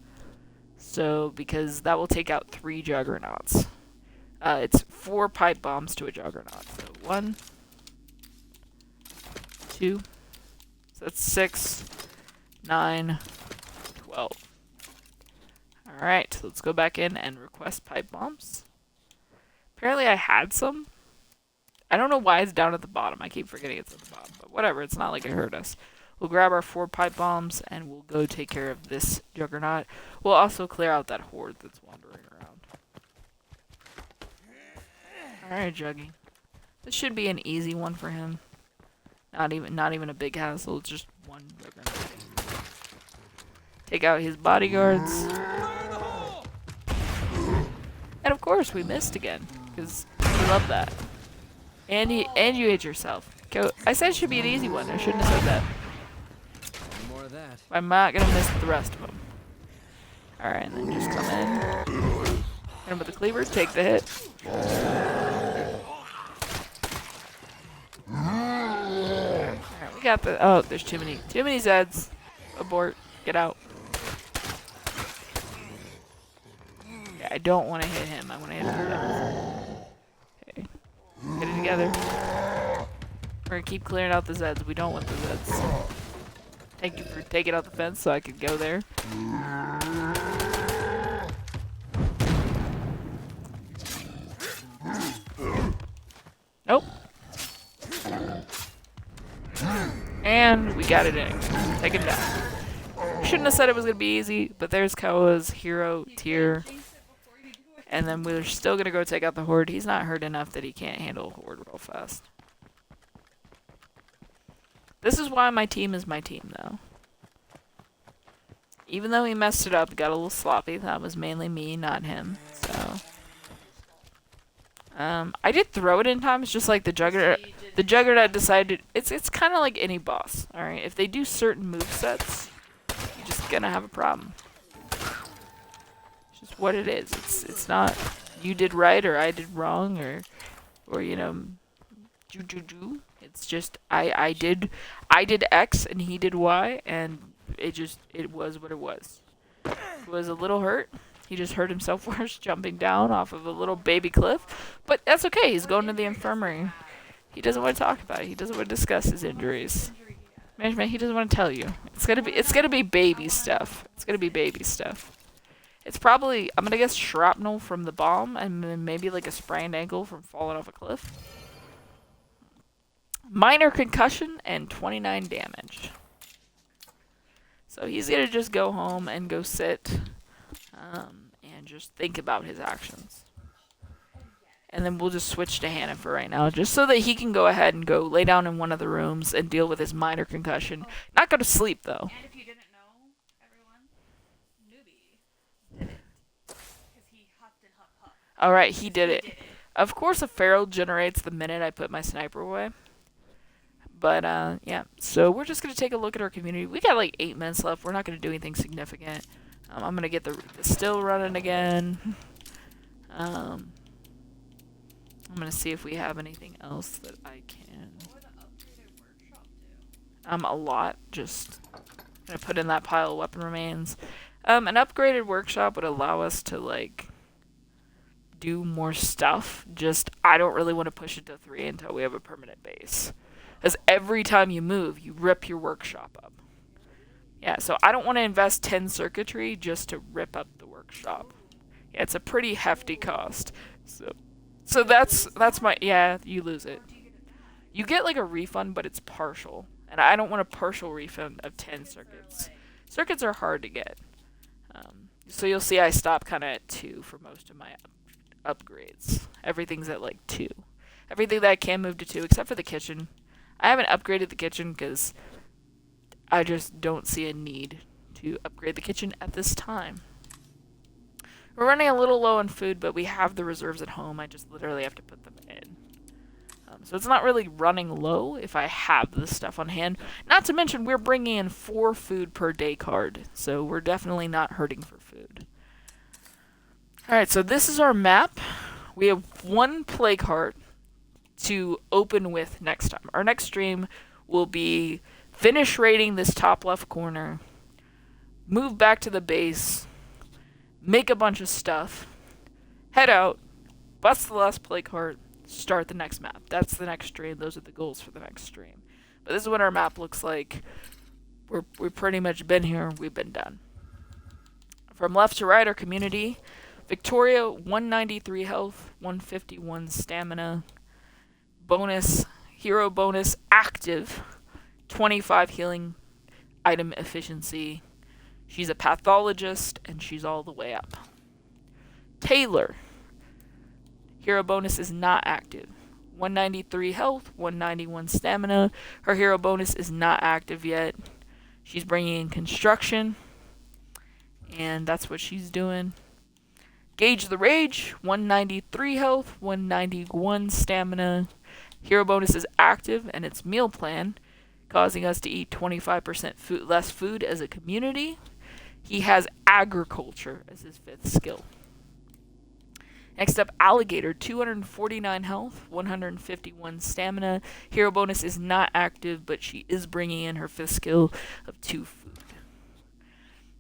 So, because that will take out 3 juggernauts. It's 4 pipe bombs to a juggernaut. So, 1, 2, so that's 6, 9, 12. Alright, let's go back in and request pipe bombs. Apparently I had some. I don't know why it's down at the bottom. I keep forgetting it's at the bottom, but whatever, it's not like it hurt us. We'll grab our 4 pipe bombs and we'll go take care of this juggernaut. We'll also clear out that horde that's wandering around. Alright, Juggy. This should be an easy one for him. Not even a big hassle, it's just 1 juggernaut. Take out his bodyguards. And of course we missed again, because we love that. And you hit yourself. I said it should be an easy one, I shouldn't have said that. Any more that. I'm not gonna miss the rest of them. Alright, and then just come in. Hit him with the cleaver, take the hit. Alright, we got the. Oh, there's too many Zeds. Abort. Get out. Yeah, I don't want to hit him. I want to hit him. Okay. Get it together. We're gonna keep clearing out the Zeds. We don't want the Zeds. Thank you for taking out the fence so I could go there. Nope. And we got it in. Take him down. Shouldn't have said it was going to be easy, but there's Koa's hero tier. And then we're still going to go take out the Horde. He's not hurt enough that he can't handle a Horde real fast. This is why my team is my team, though. Even though he messed it up, got a little sloppy, that was mainly me, not him. So, I did throw it in times, just like the Juggernaut. The Juggernaut decided it's kind of like any boss. All right, if they do certain movesets, you're just gonna have a problem. It's just what it is. It's not you did right or I did wrong or you know, ju. It's just I did X and he did Y, and it was what it was. He was a little hurt. He just hurt himself worse jumping down off of a little baby cliff. But that's okay. He's going to the infirmary. He doesn't want to talk about it. He doesn't want to discuss his injuries. Management, he doesn't want to tell you. It's gonna be baby stuff. It's gonna be baby stuff. It's probably, I'm gonna guess, shrapnel from the bomb and then maybe like a sprained ankle from falling off a cliff. Minor concussion and 29 damage. So he's gonna just go home and go sit and just think about his actions. And then we'll just switch to Hannah for right now, just so that he can go ahead and go lay down in one of the rooms and deal with his minor concussion. Not go to sleep, though. And if you didn't know, everyone, Newbie did it. Because he huffed and huffed. Alright, he did it. Of course, a feral generates the minute I put my sniper away. But, yeah. So we're just going to take a look at our community. We got like 8 minutes left. We're not going to do anything significant. I'm going to get the still running again. I'm going to see if we have anything else that I can. What would the upgraded workshop do? A lot. Just going to put in that pile of weapon remains. An upgraded workshop would allow us to, like, do more stuff. Just, I don't really want to push it to 3 until we have a permanent base. Because every time you move, you rip your workshop up. Yeah, so I don't want to invest 10 circuitry just to rip up the workshop. Yeah, it's a pretty hefty cost. So that's my, yeah, you lose it. You get like a refund, but it's partial. And I don't want a partial refund of 10 circuits. Circuits are hard to get. So you'll see I stop kind of at 2 for most of my upgrades. Everything's at like 2. Everything that I can move to 2, except for the kitchen. I haven't upgraded the kitchen because I just don't see a need to upgrade the kitchen at this time. We're running a little low on food, but we have the reserves at home. I just literally have to put them in. So it's not really running low if I have this stuff on hand. Not to mention, we're bringing in 4 food per day card, so we're definitely not hurting for food. Alright, so this is our map. We have 1 plague heart to open with next time. Our next stream will be finish raiding this top left corner, move back to the base, make a bunch of stuff, head out, bust the last plague heart, start the next map. That's the next stream. Those are the goals for the next stream. But this is what our map looks like. We've pretty much been here. We've been done. From left to right, our community. Victoria, 193 health, 151 stamina. Bonus, hero bonus, active, 25 healing item efficiency. She's a pathologist, and she's all the way up. Taylor, hero bonus is not active. 193 health, 191 stamina. Her hero bonus is not active yet. She's bringing in construction, and that's what she's doing. Gauge the Rage, 193 health, 191 stamina. Hero bonus is active, and it's meal plan. causing us to eat 25% less food as a community. He has agriculture as his 5th skill. Next up, Alligator, 249 health, 151 stamina. Hero bonus is not active, but she is bringing in her 5th skill of 2 food.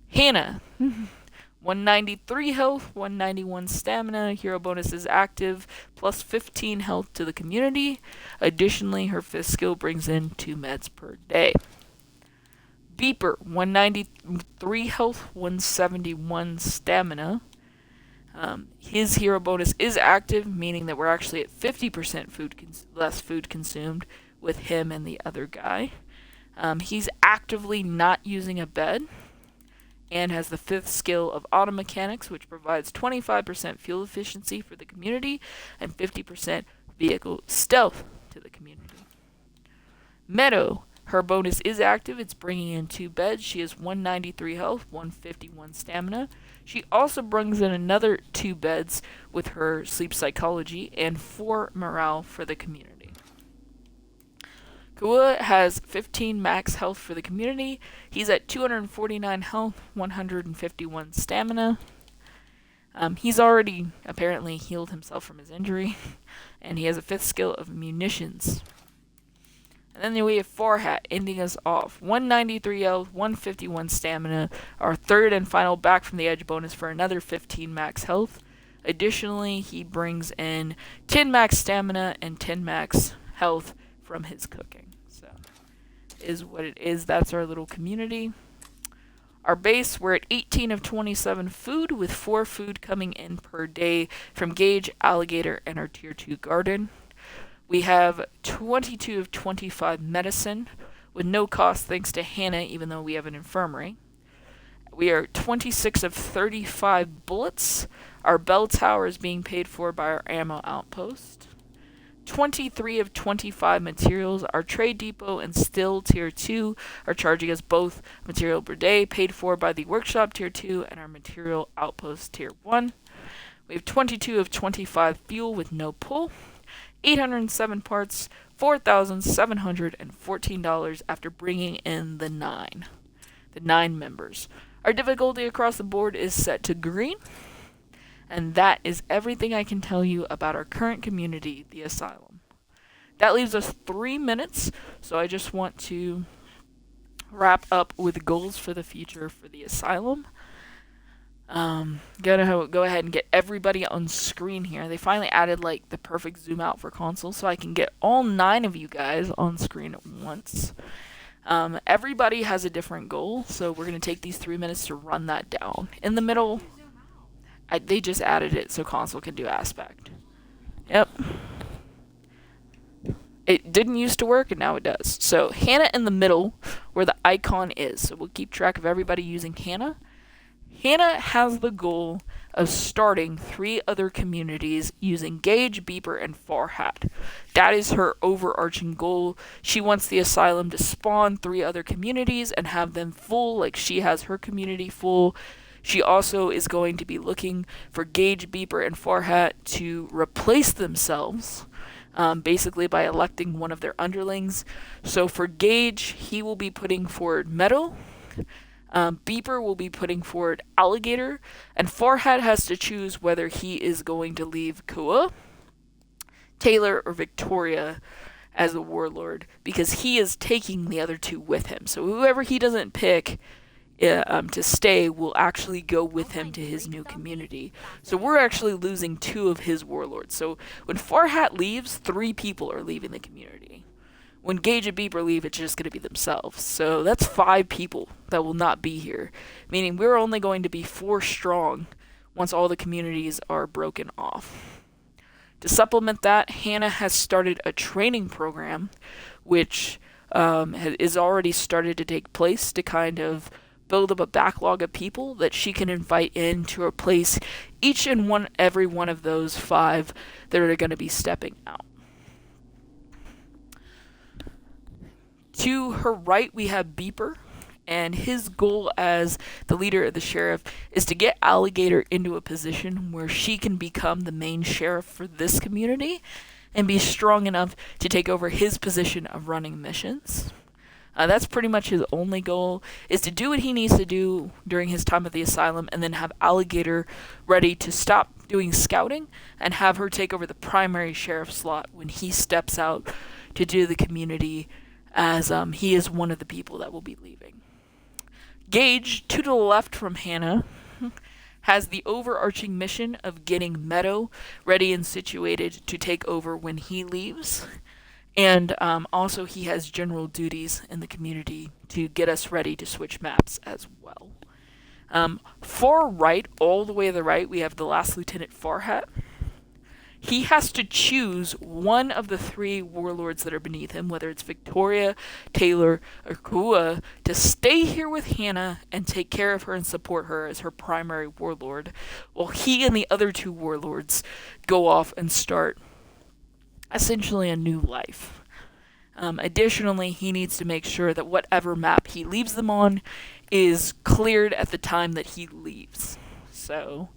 Hannah, 193 health, 191 stamina. Hero bonus is active, plus 15 health to the community. Additionally, her 5th skill brings in 2 meds per day. Beeper, 193 health, 171 stamina. His hero bonus is active, meaning that we're actually at 50% less food consumed with him and the other guy. He's actively not using a bed and has the 5th skill of auto mechanics, which provides 25% fuel efficiency for the community and 50% vehicle stealth to the community. Meadow, her bonus is active. It's bringing in 2 beds. She has 193 health, 151 stamina. She also brings in another 2 beds with her sleep psychology and 4 morale for the community. Kua has 15 max health for the community. He's at 249 health, 151 stamina. He's already apparently healed himself from his injury, and he has a 5th skill of munitions. And then we have Farhat ending us off. 193 health, 151 stamina. Our 3rd and final back from the edge bonus for another 15 max health. Additionally, he brings in 10 max stamina and 10 max health from his cooking. So, is what it is. That's our little community. Our base, we're at 18 of 27 food, with 4 food coming in per day from Gage, Alligator, and our Tier 2 Garden. We have 22 of 25 medicine, with no cost thanks to Hannah, even though we have an infirmary. We are 26 of 35 bullets. Our bell tower is being paid for by our ammo outpost. 23 of 25 materials. Our trade depot and still Tier 2 are charging us both material per day, paid for by the workshop Tier 2 and our material outpost Tier 1. We have 22 of 25 fuel with no pull. 807 parts, $4,714 after bringing in the 9 members. Our difficulty across the board is set to green, and that is everything I can tell you about our current community, the Asylum. That leaves us 3 minutes, so I just want to wrap up with goals for the future for the Asylum. Gonna go ahead and get everybody on screen here. They finally added like the perfect zoom out for console, so I can get all 9 of you guys on screen at once. Everybody has a different goal, so we're gonna take these 3 minutes to run that down. In the middle, they just added it so console can do aspect. Yep. It didn't used to work, and now it does. So Hannah in the middle, where the icon is. So we'll keep track of everybody using Hannah. Hannah has the goal of starting 3 other communities using Gage, Beeper, and Farhat. That is her overarching goal. She wants the Asylum to spawn 3 other communities and have them full, like she has her community full. She also is going to be looking for Gage, Beeper, and Farhat to replace themselves, basically by electing one of their underlings. So for Gage, he will be putting forward Meadow. Beeper will be putting forward Alligator, and Farhat has to choose whether he is going to leave Kua, Taylor, or Victoria as a warlord, because he is taking the other 2 with him. So whoever he doesn't pick to stay will actually go with him to his new community. So we're actually losing 2 of his warlords. So when Farhat leaves, 3 people are leaving the community. When Gage and Beeper leave, it's just going to be themselves. So that's 5 people that will not be here, meaning we're only going to be 4 strong once all the communities are broken off. To supplement that, Hannah has started a training program, which is already started to take place to kind of build up a backlog of people that she can invite in to replace each and every one of those 5 that are going to be stepping out. To her right, we have Beeper, and his goal as the leader of the sheriff is to get Alligator into a position where she can become the main sheriff for this community and be strong enough to take over his position of running missions. That's pretty much his only goal, is to do what he needs to do during his time at the asylum, and then have Alligator ready to stop doing scouting and have her take over the primary sheriff slot when he steps out to do the community, as he is one of the people that will be leaving. Gage, to the left from Hannah, has the overarching mission of getting Meadow ready and situated to take over when he leaves. And also, he has general duties in the community to get us ready to switch maps as well. Far right, all the way to the right, we have the last Lieutenant Farhat. He has to choose one of the 3 warlords that are beneath him, whether it's Victoria, Taylor, or Kua, to stay here with Hannah and take care of her and support her as her primary warlord, while he and the other 2 warlords go off and start essentially a new life. Additionally, he needs to make sure that whatever map he leaves them on is cleared at the time that he leaves. So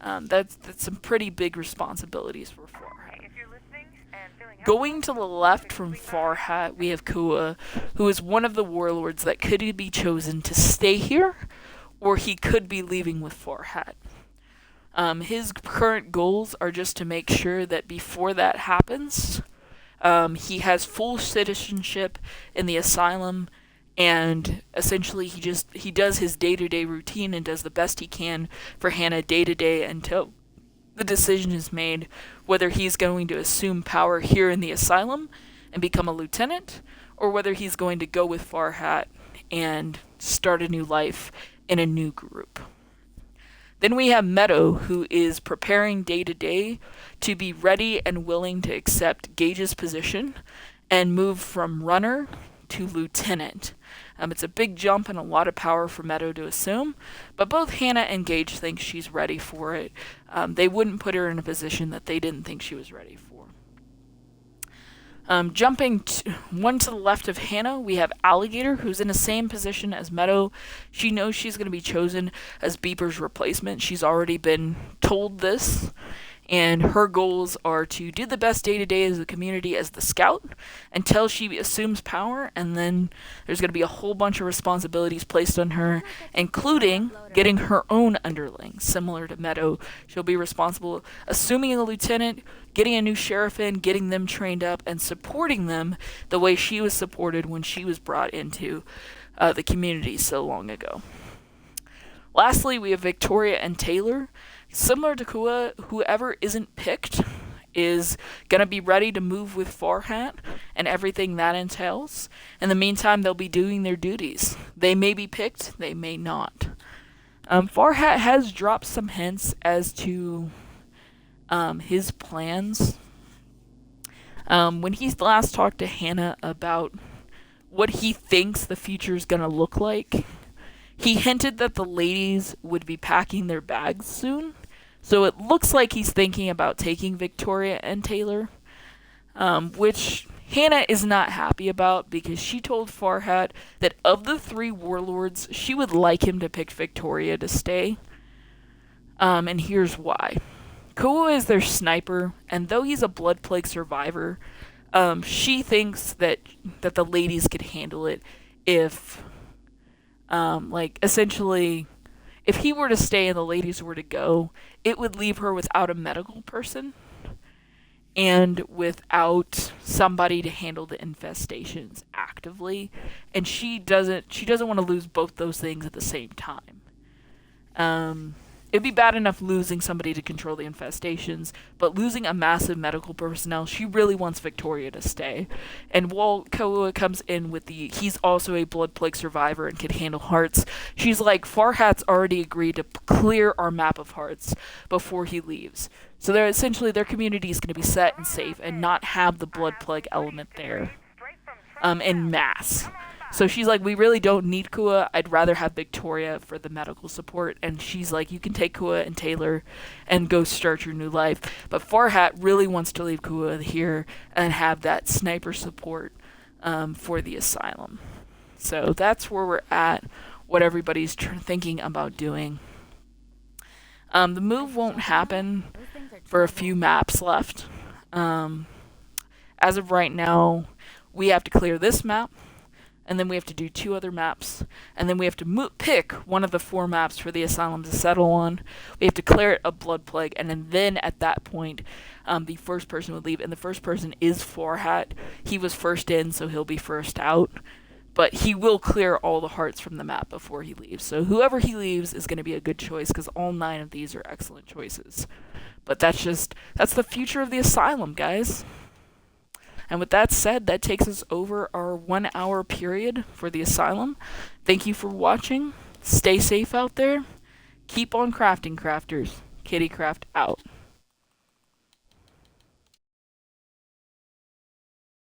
that's some pretty big responsibilities for Farhat. If you're listening and feeling Going to the left from Farhat, we have Kua, who is one of the warlords that could be chosen to stay here, or he could be leaving with Farhat. His current goals are just to make sure that before that happens, he has full citizenship in the asylum, and essentially he does his day-to-day routine and does the best he can for Hannah day-to-day until the decision is made whether he's going to assume power here in the asylum and become a lieutenant, or whether he's going to go with Farhat and start a new life in a new group. Then we have Meadow, who is preparing day-to-day to be ready and willing to accept Gage's position and move from runner to lieutenant. It's a big jump and a lot of power for Meadow to assume, but both Hannah and Gage think she's ready for it. They wouldn't put her in a position that they didn't think she was ready for. Jumping one to the left of Hannah, we have Alligator, who's in the same position as Meadow. She knows she's going to be chosen as Beeper's replacement. She's already been told this, and her goals are to do the best day-to-day as a community as the scout until she assumes power, and then there's going to be a whole bunch of responsibilities placed on her, including getting her own underlings. Similar to Meadow, she'll be responsible assuming a lieutenant, getting a new sheriff in, getting them trained up, and supporting them the way she was supported when she was brought into the community so long ago. Lastly, we have Victoria and Taylor. Similar to Kua, whoever isn't picked is going to be ready to move with Farhat and everything that entails. In the meantime, they'll be doing their duties. They may be picked, they may not. Farhat has dropped some hints as to his plans. When he last talked to Hannah about what he thinks the future is going to look like, he hinted that the ladies would be packing their bags soon. So it looks like he's thinking about taking Victoria and Taylor, which Hannah is not happy about because she told Farhat that of the 3 warlords, she would like him to pick Victoria to stay. And here's why. Kua is their sniper, and though he's a blood plague survivor, she thinks that the ladies could handle it if, essentially, if he were to stay and the ladies were to go, it would leave her without a medical person and without somebody to handle the infestations actively, and she doesn't want to lose both those things at the same time. It'd be bad enough losing somebody to control the infestations, but losing a massive medical personnel, she really wants Victoria to stay. And while Kua comes in with he's also a blood plague survivor and can handle hearts, she's like, Farhat's already agreed to clear our map of hearts before he leaves. So their community is going to be set and safe and not have the blood plague element there en masse. So she's like, we really don't need Kua. I'd rather have Victoria for the medical support. And she's like, you can take Kua and Taylor and go start your new life. But Farhat really wants to leave Kua here and have that sniper support for the asylum. So that's where we're at, what everybody's thinking about doing. The move won't happen for a few maps left. As of right now, we have to clear this map. and then we have to do 2 other maps, and then we have to pick one of the 4 maps for the asylum to settle on. We have to clear it of blood plague, and then at that point, the first person would leave, and the first person is Farhat. He was first in, so he'll be first out, but he will clear all the hearts from the map before he leaves. So whoever he leaves is going to be a good choice, because all 9 of these are excellent choices. But that's the future of the asylum, guys. And with that said, that takes us over our 1 hour period for the asylum. Thank you for watching. Stay safe out there. Keep on crafting, crafters. KittyCraft out.